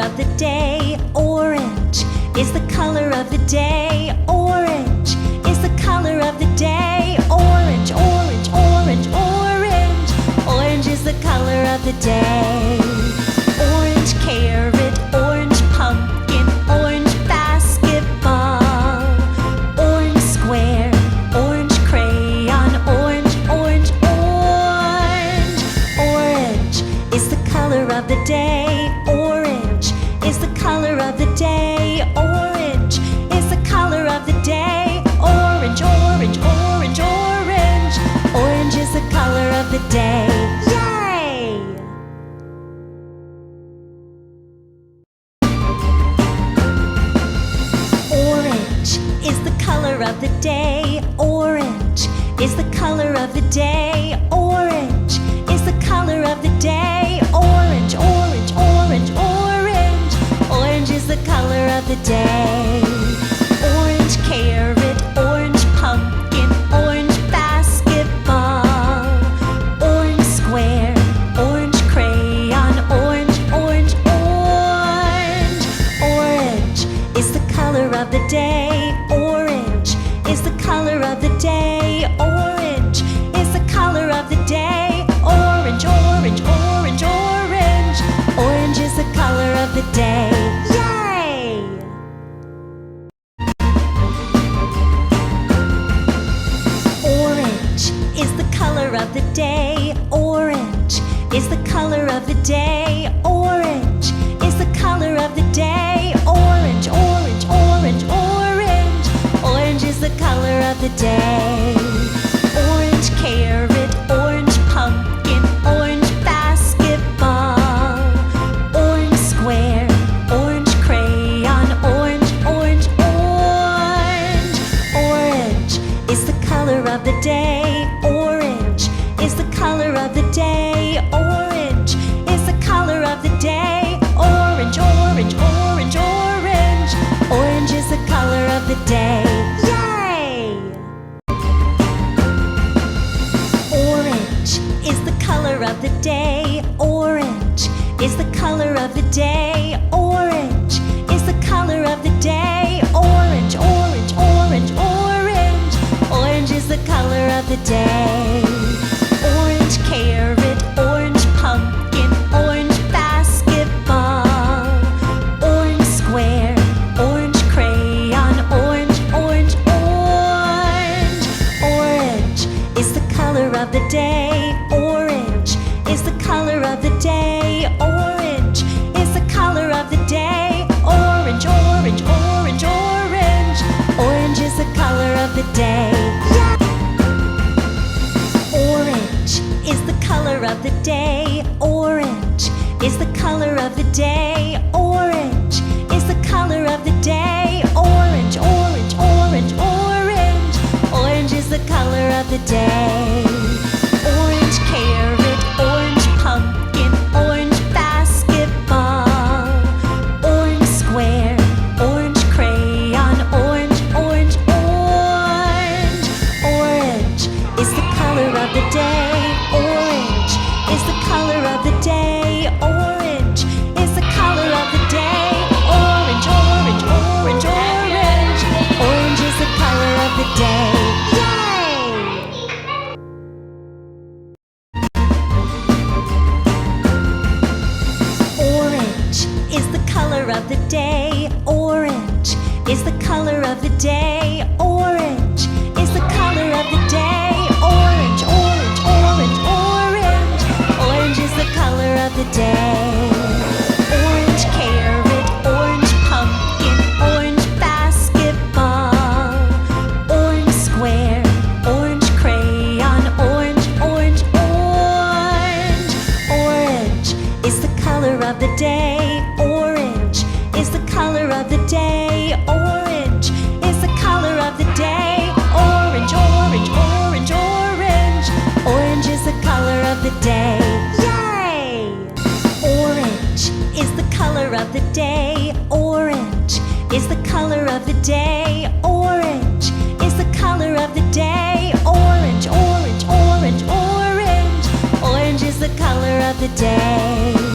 of the day. Orange is the color of the day. Orange is the color of the day. Orange, orange, orange, orange. Orange is the color of the day. Orange carrot, orange pumpkin, orange basketball, orange square, orange crayon, orange, orange, orange. Orange is the color of the day. Orange is the color of the day. Orange is the color of the day. Orange, orange, orange, orange. Orange is the color of the day. Yay! Orange is the color of the day. Orange is the color of the day. Orange is the color of the day. Orange, orange, orange, orange. Orange is the color of the day. Orange carrot, orange pumpkin, orange basketball, orange square, orange crayon, orange, orange, orange. Orange is the color of the day. Orange is the color of the day. Orange is the color of the day. Orange, orange, orange, orange. Orange is the color of the day. Yay! Orange is the color of the day. Orange is the color of the day. Orange is the color of the day. Orange, orange, orange, orange. Orange is the color of the day. Orange carrot, orange pumpkin, orange basketball, orange square, orange crayon, orange, orange, orange. Orange is the color of the day. Orange is the color of the day. Orange is the color of the day. Orange, orange, orange, orange. Orange is the color of the day. Yay! Orange is the color of the day. Orange is the color of the day. Orange is the color of the day. Orange, orange, orange, orange. Orange is the color of the day. Orange carrot, orange pumpkin, orange basketball, orange square, orange crayon, orange, orange, orange. Orange is the color of the day. Orange is the color of the day. Orange is the color of the day. Orange, orange, orange, orange. Orange is the color of the day. Orange is the color of the day. Orange is the color of the day. Orange is the color of the day. Orange, orange, orange, orange. Orange is the color of the day. Orange carrot, orange pumpkin, orange basketball, orange square, orange crayon, orange, orange, orange. Orange is the color of the day. Orange is the color of the day. Orange is the color of the day. Orange, orange, orange, orange. Orange is the color of the day. Yay! Orange is the color of the day. Orange is the color of the day. Orange is the color of the day. Orange, orange, orange, orange. Orange is the color of the day. Orange carrot, orange pumpkin, orange basketball, orange square, orange crayon, orange, orange, orange. Orange is the color of the day. Orange is the color of the day. Orange is the color of the day. Orange, orange, orange, orange. Orange is the color of the day. Yay! Orange is the color of the day. Orange is the color of the day. Orange is the color of the day. Orange, orange, orange, orange. Orange is the color of the day.